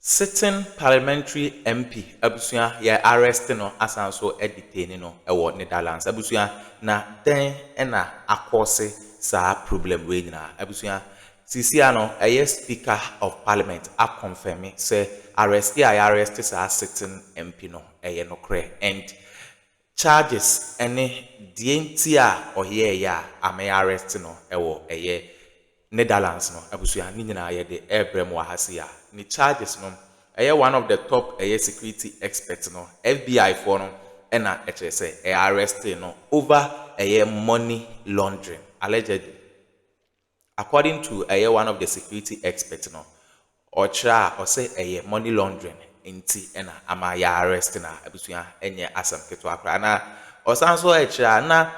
Sitting parliamentary MP abusua ya arrest no asan so detain no ewo Netherlands abusua na den na akose sa problem we nyina abusua sisia no speaker of parliament a confirm say arrest sa sitting MP no no kre and charges any die a oye ya ame arrest no ewo Netherlands no abusua ni nyina ye de ebrem wa hasia ni charges no one of the top security experts no FBI for no na say arrest no over money laundering allegedly, according to one of the security experts no or say money laundering inti na ama ya arrest na abusua enye asam keto akra na osanso na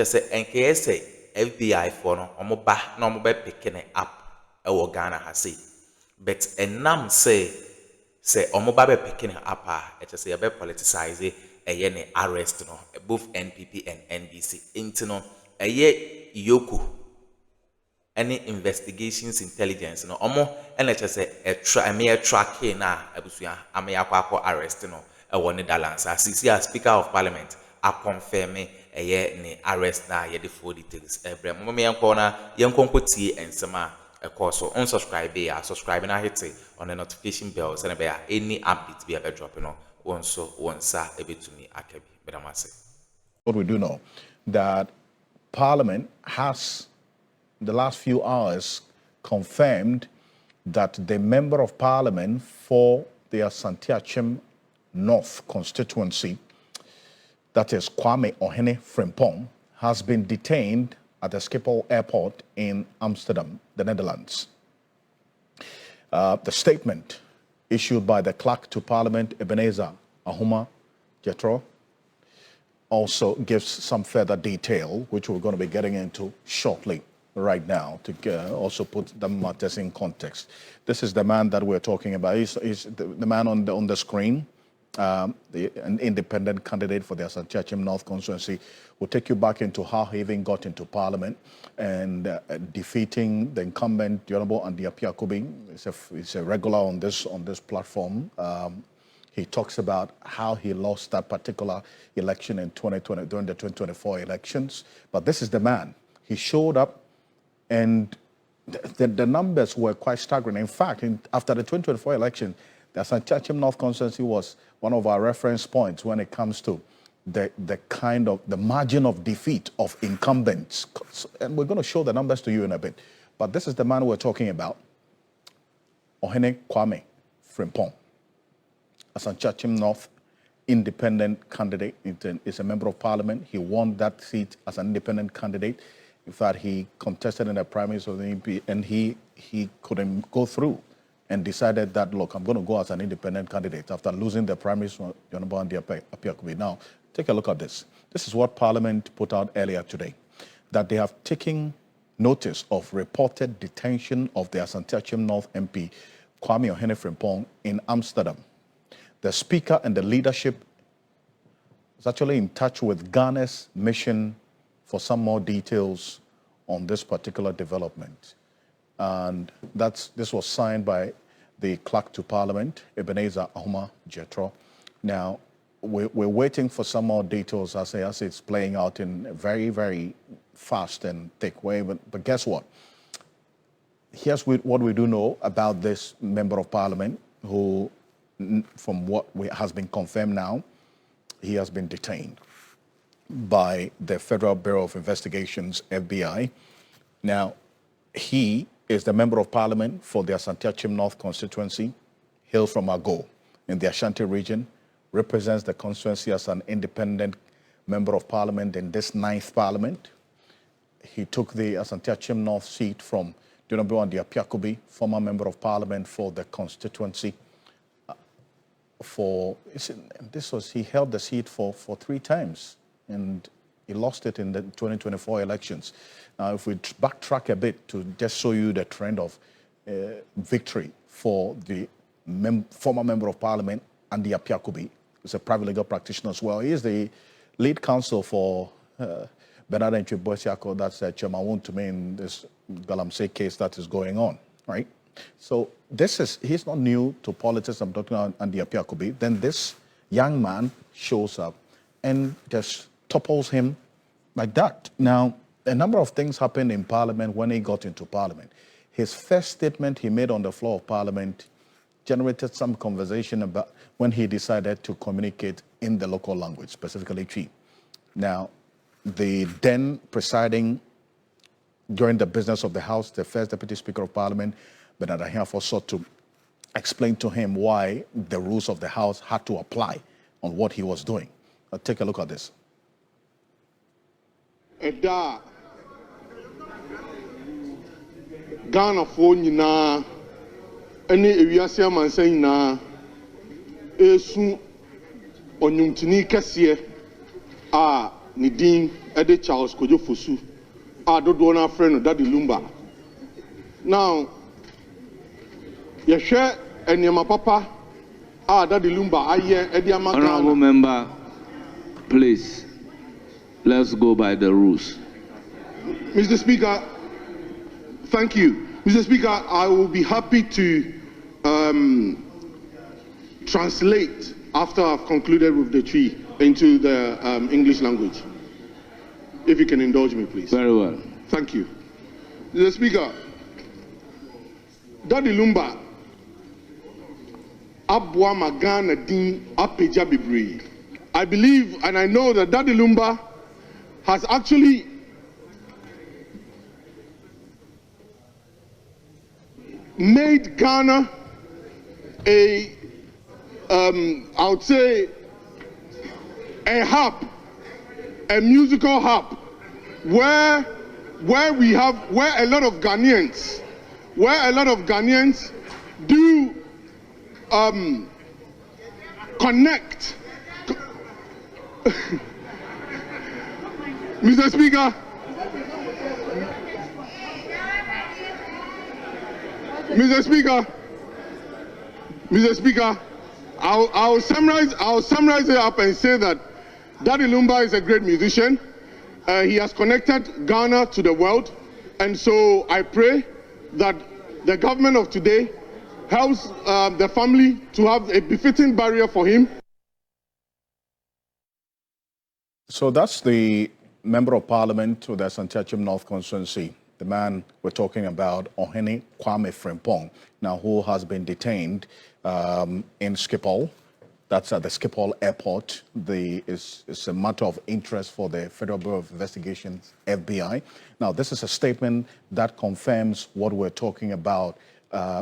say NKS FBI for no omo ba na omo be picking up ewo Ghana ha say but enam say omo ba be picking up say be politicize ne arrest no both NPP and NDC into no yoku any investigations intelligence no omo say a tracking na abusua am yakwa arrest no e Netherlands as speaker of parliament a confirm ne arrest na ye the full details every moment yanko na yanko tie ensema so unsubscribe subscribe and hit on the notification bell so that any update be ever dropping on once a bit to me what we do know that Parliament has the last few hours confirmed that the member of Parliament for the Asante North constituency, that is Kwame Ohene Frimpong, has been detained at the Schiphol Airport in Amsterdam, the Netherlands. The statement issued by the clerk to Parliament, Ebenezer Ahuma Jetro, also gives some further detail, which we're going to be getting into shortly right now to also put the matters in context. This is the man that we're talking about. He's the man on the screen. An independent candidate for the Asante North constituency will take you back into how he even got into Parliament and defeating the incumbent, the Honorable Andy Apiakubi. He's a regular on this platform. He talks about how he lost that particular election in 2020 during the 2024 elections. But this is the man. He showed up, and the numbers were quite staggering. In fact, after the 2024 election, the Asante North constituency was one of our reference points when it comes to the kind of the margin of defeat of incumbents. And we're going to show the numbers to you in a bit. But this is the man we're talking about, Ohene Kwame Frimpong, Asante North independent candidate. Is a member of Parliament. He won that seat as an independent candidate. In fact, he contested in the primaries of the MP, and he couldn't go through, and decided that, look, I'm going to go as an independent candidate after losing the primaries from Honorable Andy Apiakubi. Now, take a look at this. This is what Parliament put out earlier today, that they have taken notice of reported detention of the Asante North MP, Kwame Ohene Frimpong, in Amsterdam. The Speaker and the leadership is actually in touch with Ghana's mission for some more details on this particular development. And this was signed by the clerk to Parliament, Ebenezer Ahuma Jetro. Now, we're waiting for some more details as it's playing out in a very, very fast and thick way. But guess what? Here's what we do know about this member of Parliament who, from what has been confirmed now, he has been detained by the Federal Bureau of Investigations, FBI. Now, he is the member of Parliament for the Asante North constituency, hails from Àřřèst in the Ashanti region, represents the constituency as an independent member of Parliament in this 9th Parliament. He took the Asante North seat from Honorable Andy Apiakubi, former member of Parliament for the constituency. He held the seat for 3 times, and he lost it in the 2024 elections. Now, if we backtrack a bit to just show you the trend of victory for the former member of Parliament, Andy Apiakubi, who's a private legal practitioner as well. He is the lead counsel for Bernard and Chibosiako, that's Chairman to me in this Galamsey case that is going on, right? So he's not new to politics. I'm talking about Andy Apiakobi. Then this young man shows up and just topples him like that. Now, a number of things happened in Parliament when he got into Parliament. His first statement he made on the floor of Parliament generated some conversation about when he decided to communicate in the local language, specifically Twi. Now, the then presiding during the business of the House, the first Deputy Speaker of Parliament, Bernard Ahiafo, sought to explain to him why the rules of the House had to apply on what he was doing. Take a look at this. Edda Ghana for nyina ene ewiase amansan nyina esu onyumtini kese a ne din ede Charles Kojo Fosu a dodo na friend Daddy Lumba. Now yehwe enema papa a Daddy Lumba aye ede amaka. Honorable member, please, let's go by the rules. Mr. Speaker, thank you. Mr. Speaker, I will be happy to translate after I've concluded with the tree into the English language. If you can indulge me, please. Very well. Thank you. Mr. Speaker, Daddy Lumba, Abwa Magana Din Apeja Bibri. I believe and I know that Daddy Lumba has actually made Ghana a, I would say, a hub, a musical hub, where a lot of Ghanaians do connect. Mr. Speaker, Mr. Speaker, I'll summarize it up and say that Daddy Lumba is a great musician. He has connected Ghana to the world, and so I pray that the government of today helps the family to have a befitting burial for him. So that's the Member of Parliament to the Asantehene North constituency, the man we're talking about, Ohene Kwame Frimpong, now who has been detained in Schiphol. That's at the Schiphol airport. It's a matter of interest for the Federal Bureau of Investigations, FBI. Now, this is a statement that confirms what we're talking about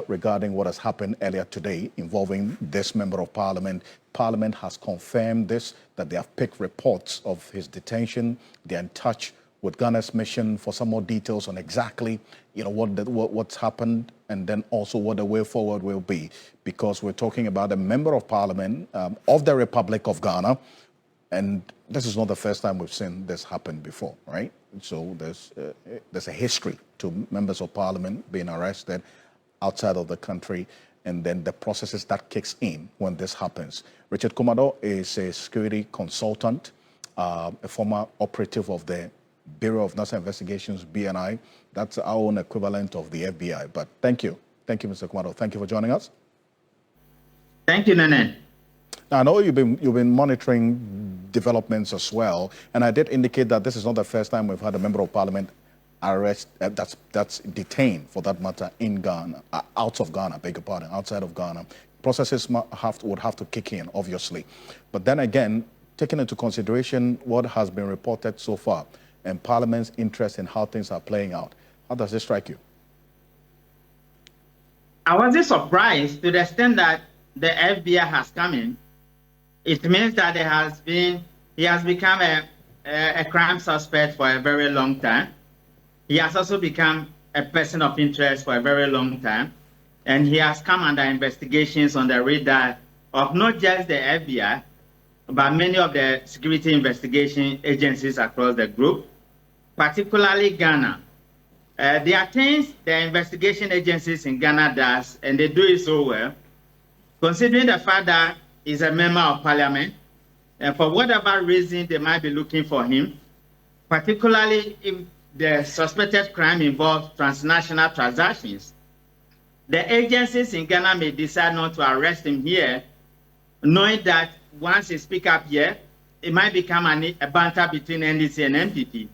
regarding what has happened earlier today involving this Member of Parliament. Parliament has confirmed this, that they have picked reports of his detention. They're in touch with Ghana's mission for some more details on exactly, what's happened, and then also what the way forward will be, because we're talking about a Member of Parliament of the Republic of Ghana, and this is not the first time we've seen this happen before, right? So there's a history to members of Parliament being arrested outside of the country, and then the processes that kicks in when this happens. Richard Kumado is a security consultant, a former operative of the Bureau of National Investigations, BNI. That's our own equivalent of the FBI. But thank you. Thank you, Mr. Kumado. Thank you for joining us. Thank you, Nene. Now, I know you've been monitoring developments as well, and I did indicate that this is not the first time we've had a Member of Parliament that's detained, for that matter, in Ghana, out of Ghana, beg your pardon, outside of Ghana. Processes would have to kick in, obviously. But then again, taking into consideration what has been reported so far and Parliament's interest in how things are playing out, how does this strike you? I wasn't surprised to the extent that the FBI has come in. It means that he has become a crime suspect for a very long time. He has also become a person of interest for a very long time. And he has come under investigations on the radar of not just the FBI, but many of the security investigation agencies across the globe, particularly Ghana. There are things the investigation agencies in Ghana does, and they do it so well, considering the fact that he's a member of Parliament, and for whatever reason they might be looking for him, particularly if the suspected crime involves transnational transactions. the agencies in Ghana may decide not to arrest him here, knowing that once he speaks up here, it might become a banter between NDC and MPP.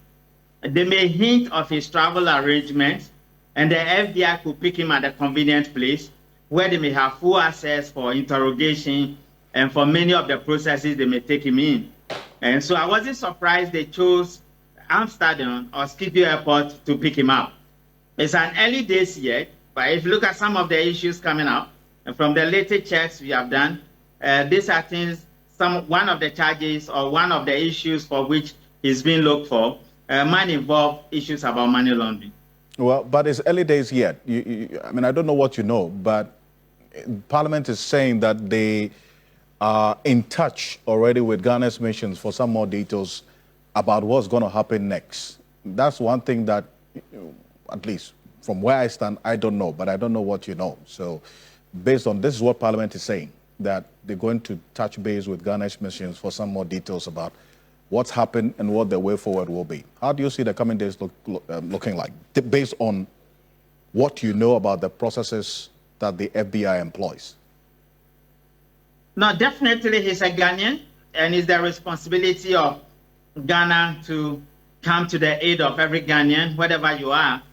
They may hint of his travel arrangements, and the FBI could pick him at a convenient place where they may have full access for interrogation, and for many of the processes they may take him in. And so I wasn't surprised they chose Amsterdam or Schiphol Airport to pick him up. It's an early days yet, but if you look at some of the issues coming up, and from the latest checks we have done, these are things, one of the charges or one of the issues for which he's being looked for might involve issues about money laundering. Well, but it's early days yet. I mean, I don't know what you know, but Parliament is saying that they are in touch already with Ghana's missions for some more details about what's going to happen next. That's one thing that, at least from where I stand, I don't know, but I don't know what you know. So based on this is what Parliament is saying, that they're going to touch base with Ghana's missions for some more details about what's happened and what the way forward will be. How do you see the coming days looking like, based on what you know about the processes that the FBI employs? No, definitely he's a Ghanaian, and it's the responsibility of Ghana to come to the aid of every Ghanaian, wherever you are,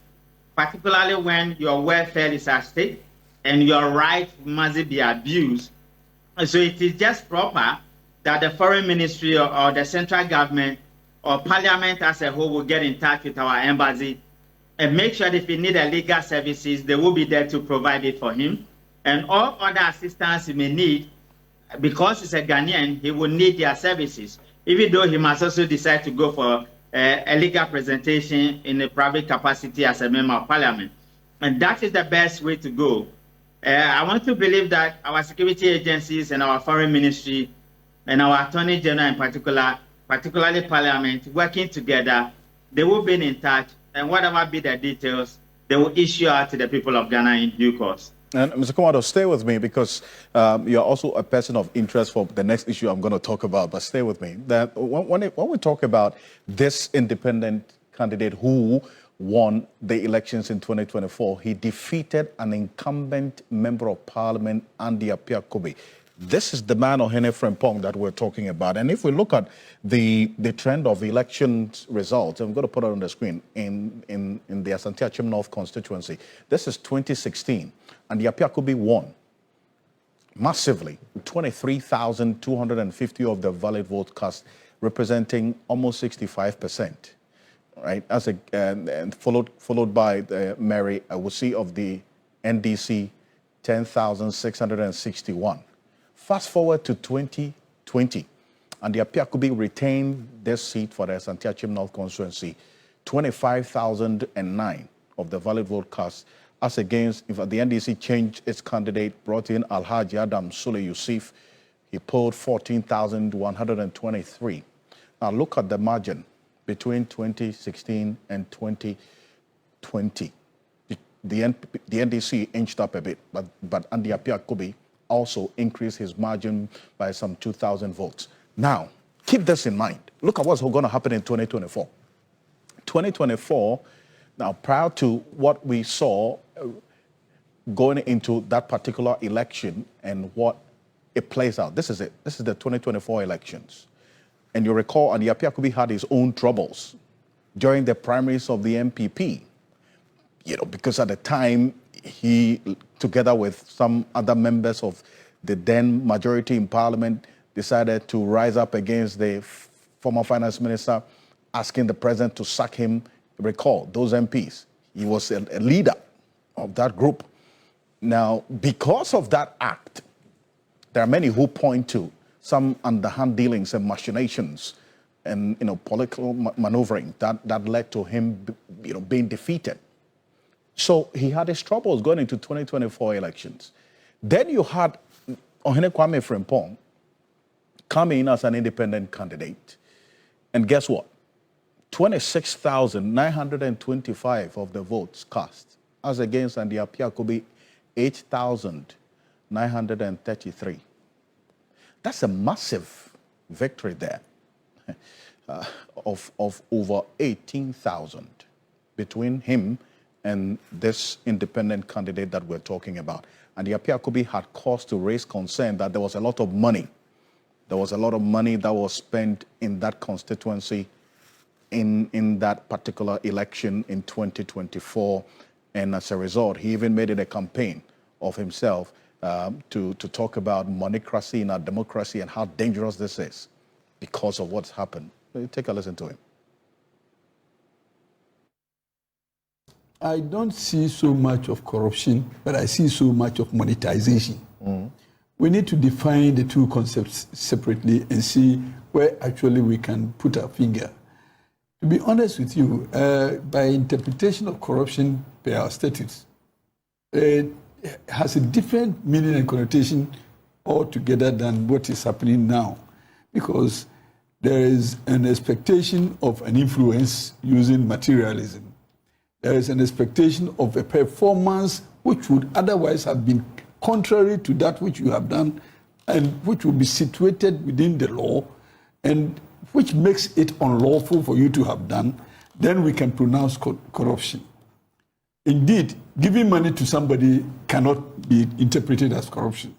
particularly when your welfare is at stake and your right must be abused. So it is just proper that the foreign ministry or the central government or parliament as a whole will get in touch with our embassy and make sure that if he needs legal services, they will be there to provide it for him. And all other assistance he may need, because he's a Ghanaian, he will need their services, even though he must also decide to go for a legal presentation in a private capacity as a member of parliament. And that is the best way to go. I want to believe that our security agencies and our foreign ministry and our attorney general in particular, particularly parliament, working together, they will be in touch, and whatever be the details, they will issue out to the people of Ghana in due course. And Mr. Komado, stay with me because you're also a person of interest for the next issue I'm going to talk about, but stay with me. That when we talk about this independent candidate who won the elections in 2024, he defeated an incumbent member of parliament, Andy Apiakobi. This is the man, Ohene Frempong, that we're talking about. And if we look at the trend of election results, I'm going to put it on the screen, in the Asante Achim North constituency, this is 2016, and the Apiakobi won massively, 23,250 of the valid votes cast, representing almost 65%. Right, and followed by Mary Awusi of the NDC, 10,661. Fast forward to 2020, and the Apiakobi retained this seat for the Asante Achim North constituency, 25,009 of the valid vote cast, as against, if the NDC changed its candidate, brought in Alhaji Adam Sule Yusuf, he polled 14,123. Now look at the margin between 2016 and 2020. The NDC inched up a bit, but Andy Apiakobi also increased his margin by some 2,000 votes. Now, keep this in mind. Look at what's going to happen in 2024. 2024, now prior to what we saw going into that particular election and what it plays out, this is it. This is the 2024 elections. And you recall, Andy Apiakobi had his own troubles during the primaries of the MPP, because at the time he, together with some other members of the then majority in parliament, decided to rise up against the former finance minister, asking the president to sack him. Recall those MPs. He was a leader of that group. Now, because of that act, there are many who point to some underhand dealings and machinations and political maneuvering that led to him being defeated. So he had his troubles going into 2024 elections. Then you had Ohene Kwame Frempong come in as an independent candidate. And guess what? 26,925 of the votes cast, as against Andy Apiakobi, 8,933. That's a massive victory there of over 18,000 between him and this independent candidate that we're talking about. And the Apiakobi had cause to raise concern that there was a lot of money. There was a lot of money that was spent in that constituency in that particular election in 2024. And as a result, he even made it a campaign of himself to talk about monocracy in our democracy and how dangerous this is because of what's happened. Take a listen to him. I don't see so much of corruption, but I see so much of monetization. We need to define the two concepts separately and see where actually we can put our finger. To be honest with you, by interpretation of corruption per our statutes, it has a different meaning and connotation altogether than what is happening now, because there is an expectation of an influence using materialism. There is an expectation of a performance which would otherwise have been contrary to that which you have done and which will be situated within the law and which makes it unlawful for you to have done, then we can pronounce corruption. Indeed, giving money to somebody cannot be interpreted as corruption.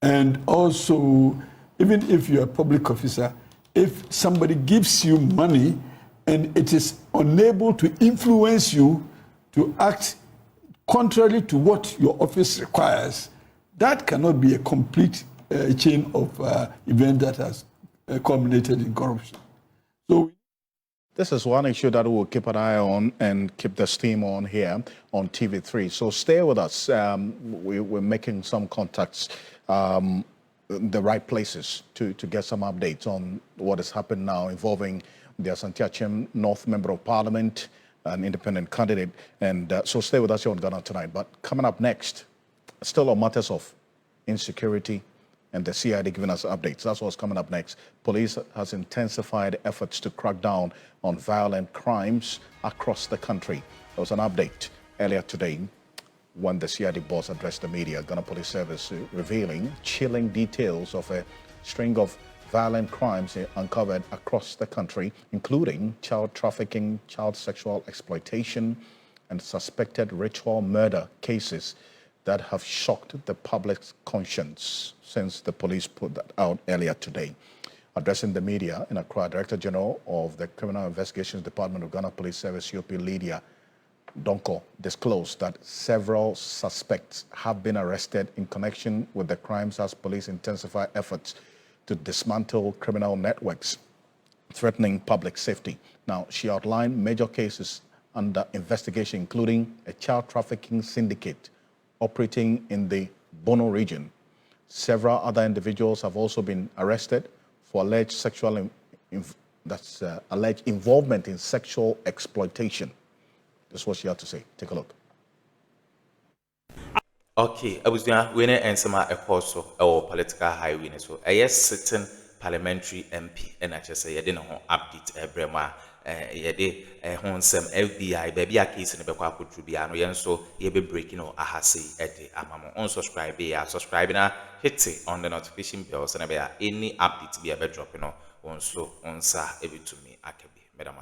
And also, even if you're a public officer, if somebody gives you money and it is unable to influence you to act contrary to what your office requires, that cannot be a complete chain of events that has culminated in corruption. So this is one issue that we'll keep an eye on and keep the steam on here on TV3. So stay with us. We're making some contacts in the right places to get some updates on what has happened now involving the Asante Achem North Member of Parliament, an independent candidate. And so stay with us here on Ghana Tonight. But coming up next, still on matters of insecurity and the CID giving us updates. That's what's coming up next. Police has intensified efforts to crack down on violent crimes across the country. There was an update earlier today when the CID boss addressed the media, Ghana Police Service, revealing chilling details of a string of violent crimes uncovered across the country, including child trafficking, child sexual exploitation, and suspected ritual murder cases that have shocked the public's conscience since the police put that out earlier today. Addressing the media in Accra, Director General of the Criminal Investigations Department of Ghana Police Service, COP Lydia Donko, disclosed that several suspects have been arrested in connection with the crimes as police intensify efforts to dismantle criminal networks threatening public safety. Now, she outlined major cases under investigation, including a child trafficking syndicate operating in the Bono region. Several other individuals have also been arrested for alleged sexual alleged involvement in sexual exploitation. This is what she had to say. Take a look. Okay, I was doing when I answer my apostle or political highway. So I yes certain parliamentary MP and I just say I didn't update every month. Hon some FBI baby a case in the Bekwa Putubiano, and so you be breaking or Àřřèst at the Amamo unsubscribe, subscribing, hit it on the notification bells, and any updates be a bed dropping on so on, sir, every to me, I can be, Madam.